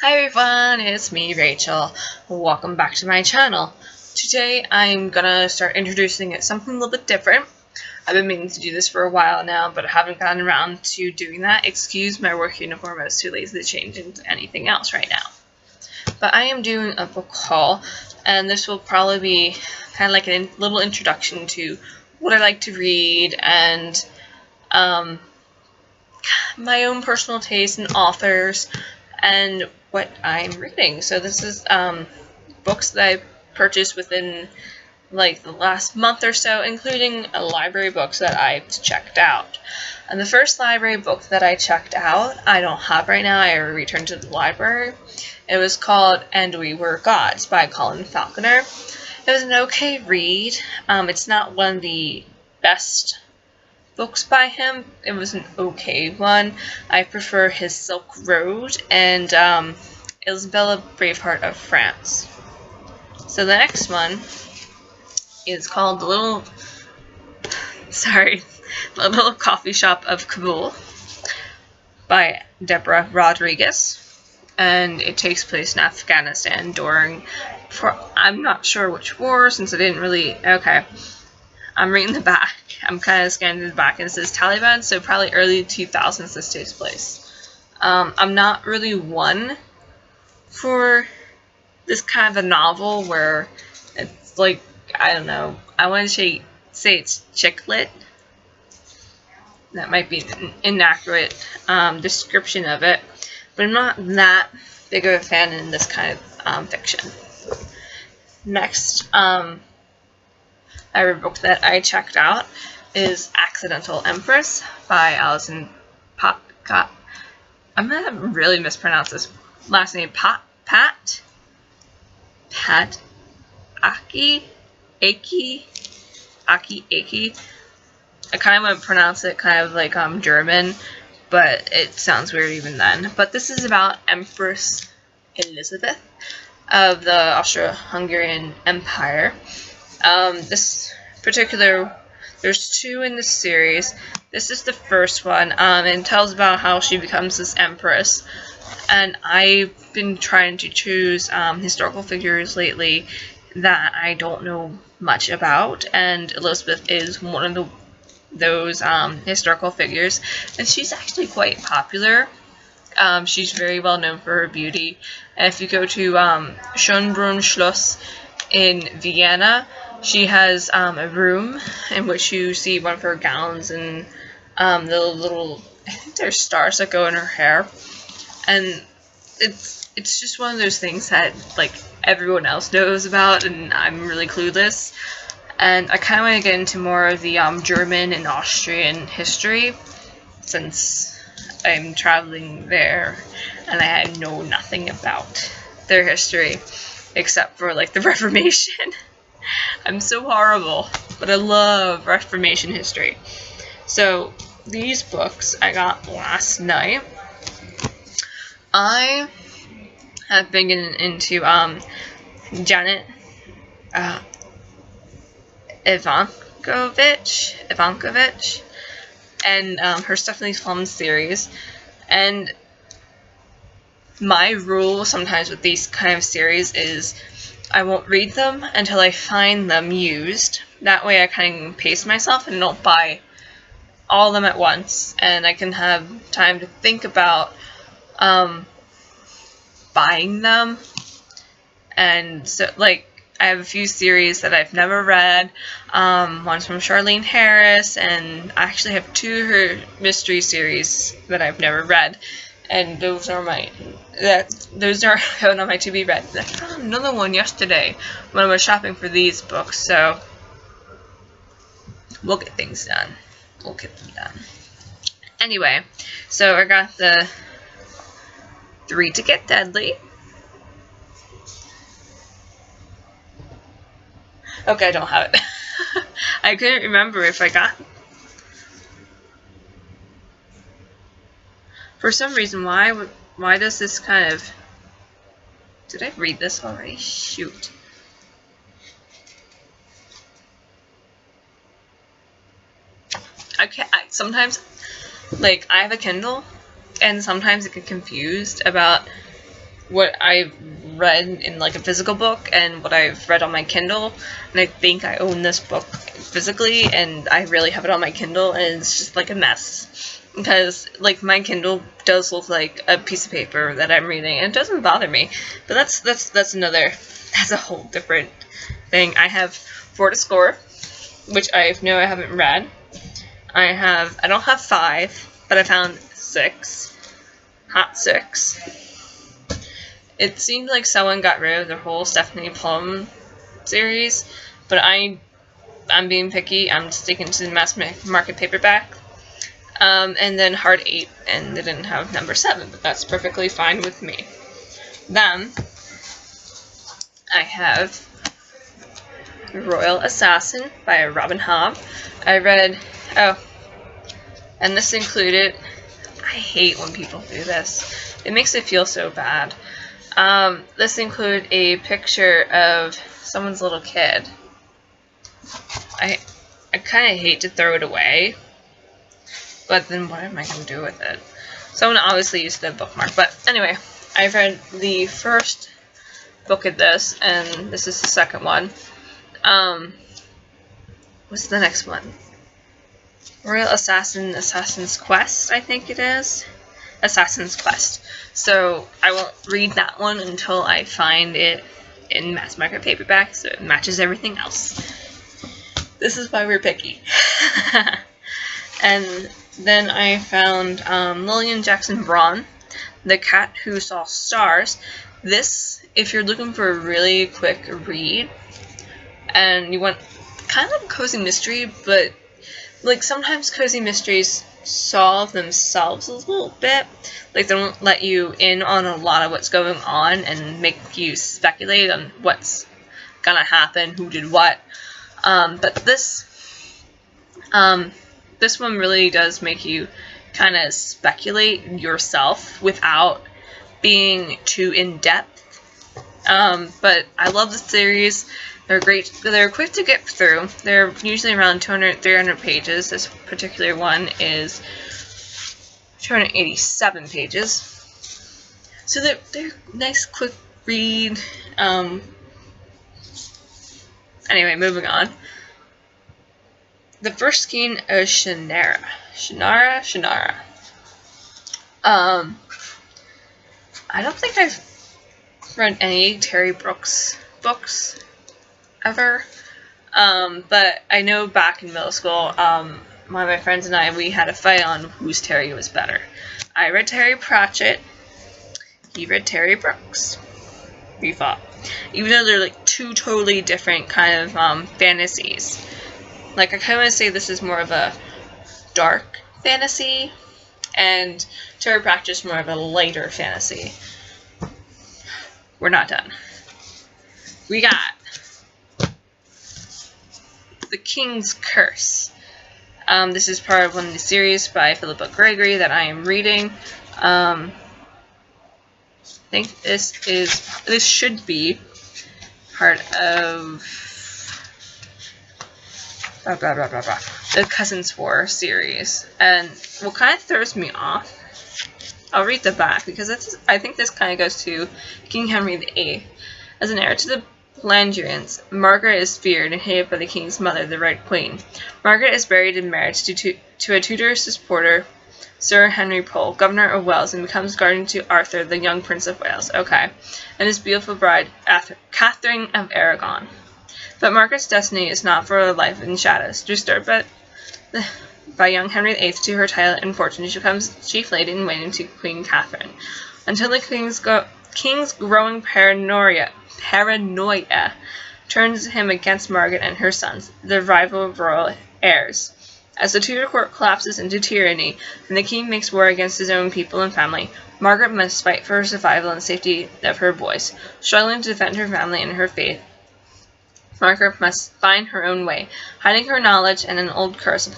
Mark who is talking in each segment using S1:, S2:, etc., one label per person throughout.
S1: Hi everyone, it's me, Rachel. Welcome back to my channel. Today I'm gonna start introducing something a little bit different. I've been meaning to do this for a while now, but I haven't gotten around to doing that. Excuse my work uniform, I was too lazy to change into anything else right now. But I am doing a book haul, and this will probably be kind of like a little introduction to what I like to read and my own personal taste in authors and what I'm reading. So this is books that I purchased within like the last month or so, including library books that I've checked out. And the first library book that I checked out, I don't have right now. I returned to the library. It was called And We Were Gods by Colin Falconer. It was an okay read. It's not one of the best books by him. It was an okay one. I prefer his Silk Road and Isabella Braveheart of France. So the next one is called The Little Coffee Shop of Kabul by Deborah Rodriguez, and it takes place in Afghanistan I'm not sure which war, since I didn't really. Okay, I'm reading the back. I'm kind of scanning the back, and it says Taliban, so probably early 2000s this takes place. I'm not really one for this kind of a novel where it's like, I don't know, I want to say it's chick lit. That might be an inaccurate description of it, but I'm not that big of a fan in this kind of fiction. Next, a book that I checked out is Accidental Empress by Alison Potcott. I'm gonna really mispronounce this last name. Pat Aki. I kind of want to pronounce it kind of like German, but it sounds weird even then. But this is about Empress Elizabeth of the Austro-Hungarian Empire. There's two in this series. This is the first one, and it tells about how she becomes this empress. And I've been trying to choose historical figures lately that I don't know much about, and Elizabeth is one of those historical figures, and she's actually quite popular. She's very well known for her beauty, and if you go to Schönbrunn Schloss in Vienna, she has a room in which you see one of her gowns and the little, I think there's stars that go in her hair, and it's just one of those things that like everyone else knows about, and I'm really clueless. And I kind of want to get into more of the German and Austrian history, since I'm traveling there and I know nothing about their history except for like the Reformation. I'm so horrible, but I love Reformation history. So these books I got last night. I have been getting into Janet Ivankovich and her Stephanie Plum series. And my rule sometimes with these kind of series is I won't read them until I find them used. That way I can pace myself and don't buy all of them at once, and I can have time to think about buying them. And so, like, I have a few series that I've never read. One's from Charlene Harris, and I actually have two of her mystery series that I've never read. And those are my to be read. I found another one yesterday when I was shopping for these books, so we'll get things done. We'll get them done. Anyway, so I got the Three to Get Deadly. Okay, I don't have it. I couldn't remember if I got. For some reason, why does this kind of... Did I read this already? Shoot. Sometimes, like, I have a Kindle, and sometimes I get confused about what I've read in like a physical book and what I've read on my Kindle, and I think I own this book physically, and I really have it on my Kindle, and it's just like a mess. Because like my Kindle does look like a piece of paper that I'm reading, and it doesn't bother me. But that's a whole different thing. I have Four to Score, which I haven't read. I don't have 5, but I found 6. Hot 6. It seemed like someone got rid of the whole Stephanie Plum series, but I'm being picky. I'm sticking to the mass market paperback. And then Hard 8, and they didn't have number 7, but that's perfectly fine with me. Then I have Royal Assassin by Robin Hobb. I read, and this included, I hate when people do this. It makes it feel so bad. This included a picture of someone's little kid. I kind of hate to throw it away, but then what am I going to do with it? Someone obviously used the bookmark, but anyway, I've read the first book of this, and this is the second one. What's the next one? Royal Assassin's Quest, I think it is. Assassin's Quest. So I won't read that one until I find it in mass market paperback, so it matches everything else. This is why we're picky. And then I found Lillian Jackson Braun, The Cat Who Saw Stars. This, if you're looking for a really quick read, and you want kind of a cozy mystery, but like sometimes cozy mysteries solve themselves a little bit. Like they don't let you in on a lot of what's going on and make you speculate on what's gonna happen, who did what. But this one really does make you kind of speculate yourself without being too in-depth. But I love the series. They're great. They're quick to get through. They're usually around 200, 300 pages. This particular one is 287 pages. So they're nice, quick read. Anyway, moving on. The First King of Shannara. Shannara. I don't think I've read any Terry Brooks books ever. But I know back in middle school, one of my friends and I, we had a fight on whose Terry was better. I read Terry Pratchett. He read Terry Brooks. We fought. Even though they're like two totally different kind of fantasies. Like I kind of say this is more of a dark fantasy, and Terry Pratchett's more of a lighter fantasy. We're not done. We got The King's Curse. This is part of one of the series by Philippa Gregory that I am reading. I think this should be part of the Cousins War series. And what kind of throws me off, I'll read the back because I think this kind of goes to King Henry VIII. As an heir to the Landrians, Margaret is feared and hated by the king's mother, the Red Queen. Margaret is buried in marriage to a Tudor supporter, Sir Henry Pole, Governor of Wales, and becomes guardian to Arthur, the young Prince of Wales. Okay. And his beautiful bride, Catherine of Aragon. But Margaret's destiny is not for a life in shadows. Disturbed by young Henry VIII to her title and fortune, she becomes chief lady in waiting to Queen Catherine. Until the king's growing paranoia turns him against Margaret and her sons, the rival royal heirs. As the Tudor court collapses into tyranny, and the king makes war against his own people and family, Margaret must fight for her survival and safety of her boys. Struggling to defend her family and her faith, Margaret must find her own way, hiding her knowledge and an old curse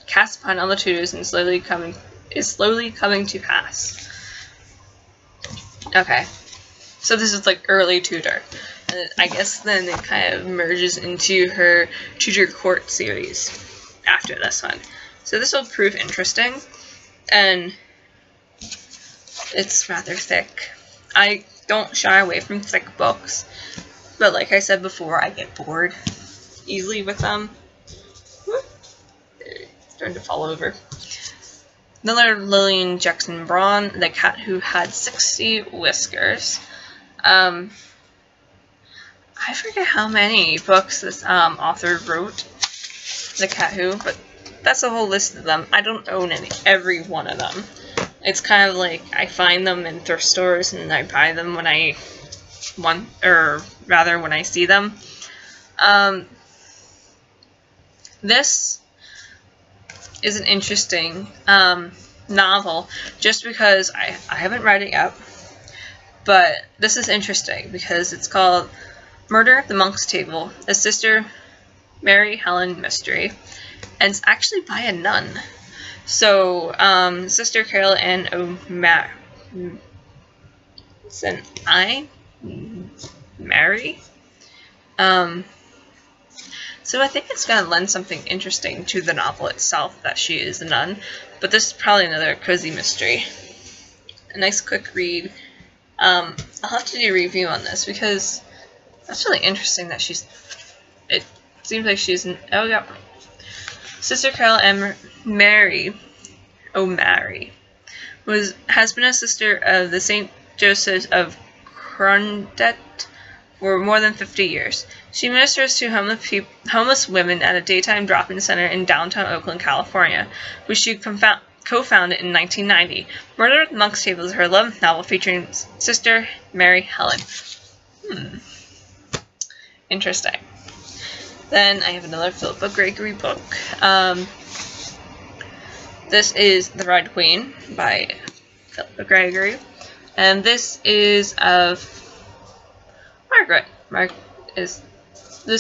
S1: cast upon all the Tudors and slowly coming to pass. Okay. So this is like early Tudor. And I guess then it kind of merges into her Tudor Court series after this one. So this will prove interesting. And it's rather thick. I don't shy away from thick books, but like I said before, I get bored easily with them. Whoop. It's starting to fall over. Miller Lillian Jackson Braun, The Cat Who Had 60 Whiskers. I forget how many books this author wrote, The Cat Who, but that's a whole list of them. I don't own every one of them. It's kind of like I find them in thrift stores and I buy them when I want, or rather when I see them. This is an interesting novel, just because I haven't read it yet, but this is interesting because it's called Murder at the Monk's Table, a Sister Mary Helen mystery, and it's actually by a nun. So, Sister Carol Ann O'Mary. It's an Mary. So I think it's going to lend something interesting to the novel itself that she is a nun, but this is probably another cozy mystery. A nice quick read. I'll have to do a review on this because that's really interesting that it seems like she's oh yeah. Sister Carol M. Mary O'Mary has been a sister of the St. Joseph of Crondet for more than 50 years. She ministers to homeless women at a daytime drop-in center in downtown Oakland, California, which she co-founded in 1990. Murder at the Monk's Table is her 11th novel featuring Sister Mary Helen. Interesting. Then I have another Philippa Gregory book. This is The Red Queen by Philippa Gregory. And this is of Margaret. This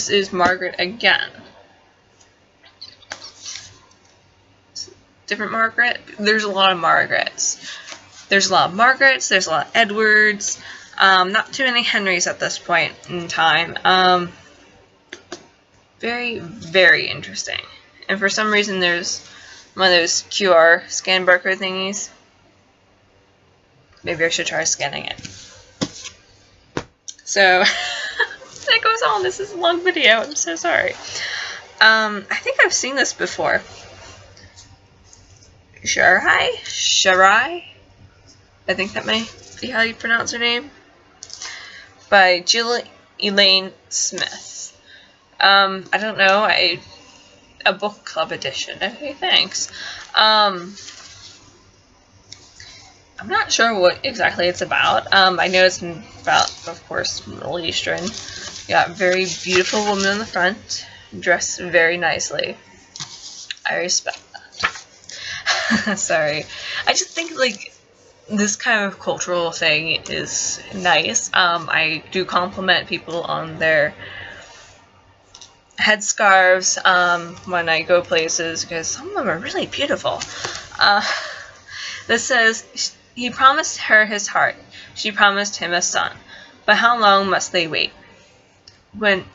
S1: is Margaret again. Different Margaret? There's a lot of Margarets. There's a lot of Margarets, there's a lot of Edwards. Not too many Henrys at this point in time. Very, very interesting. And for some reason there's one of those QR scan barcode thingies. Maybe I should try scanning it. So, that goes on. This is a long video. I'm so sorry. I think I've seen this before. Sharai? I think that may be how you pronounce her name. By Jill Elaine Smith. I don't know. A book club edition. Okay, thanks. I'm not sure what exactly it's about. I know it's about, of course, Middle Eastern. You got a very beautiful woman in the front, dressed very nicely. I respect that. Sorry. I just think, like, this kind of cultural thing is nice. I do compliment people on their headscarves when I go places, because some of them are really beautiful. This says, he promised her his heart. She promised him a son. But how long must they wait? When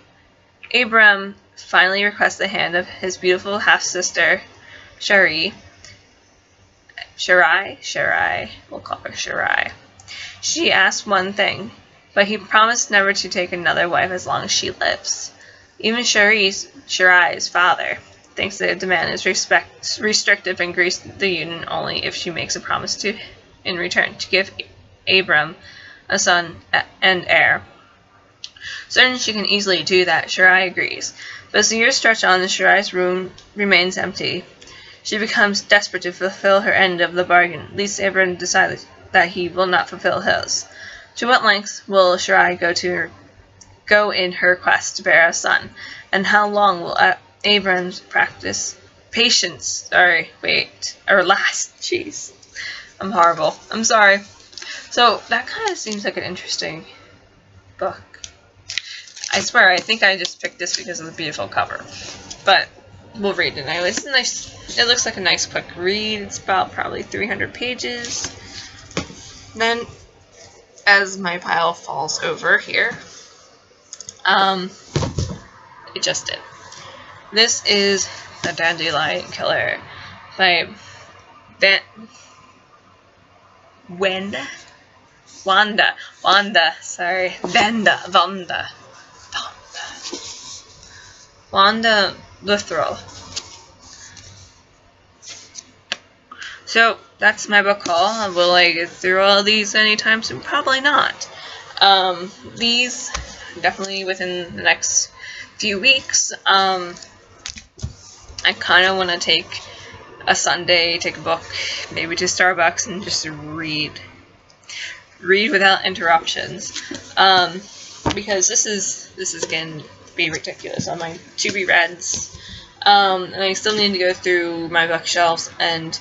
S1: Abram finally requests the hand of his beautiful half-sister, Sharai, we'll call her Sharai. She asked one thing, but he promised never to take another wife as long as she lives. Even Sharai's father thinks the demand is restrictive and agrees the union only if she makes a promise in return to give Abram a son and heir. Certain she can easily do that, Sharai agrees. But as the years stretch on and Sharai's room remains empty, she becomes desperate to fulfill her end of the bargain, lest Abram decide that he will not fulfill his. To what lengths will Sharai go in her quest to bear a son? And how long will Abram's patience last? Jeez. I'm horrible. I'm sorry. So, that kind of seems like an interesting book. I swear, I think I just picked this because of the beautiful cover. But, we'll read it anyway. It's nice. It looks like a nice quick read. It's about probably 300 pages. Then, as my pile falls over here, it just did. This is The Dandelion Killer by Wen Wanda, sorry, Wanda Luthrell. So that's my book haul. Will I get through all of these anytime soon? Probably not. These definitely within the next few weeks. I kind of want to take a Sunday, take a book, maybe to Starbucks, and just read without interruptions. Because this is going to be ridiculous on my to-be-reads. And I still need to go through my bookshelves and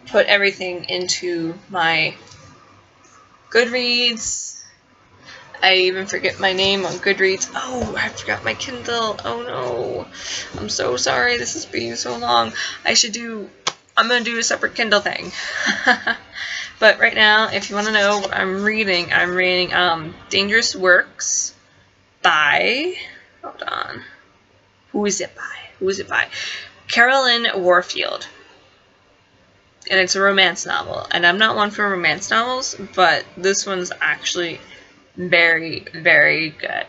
S1: put everything into my Goodreads. I even forget my name on Goodreads. Oh, I forgot my Kindle. Oh no. I'm so sorry. This is being so long. I'm going to do a separate Kindle thing. But right now, if you want to know what I'm reading Dangerous Works by, hold on. Who is it by? Carolyn Warfield. And it's a romance novel. And I'm not one for romance novels, but this one's actually very, very good.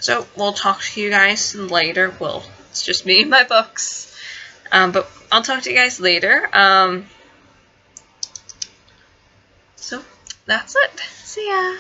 S1: So we'll talk to you guys later. Well, it's just me and my books. But I'll talk to you guys later. So that's it. See ya.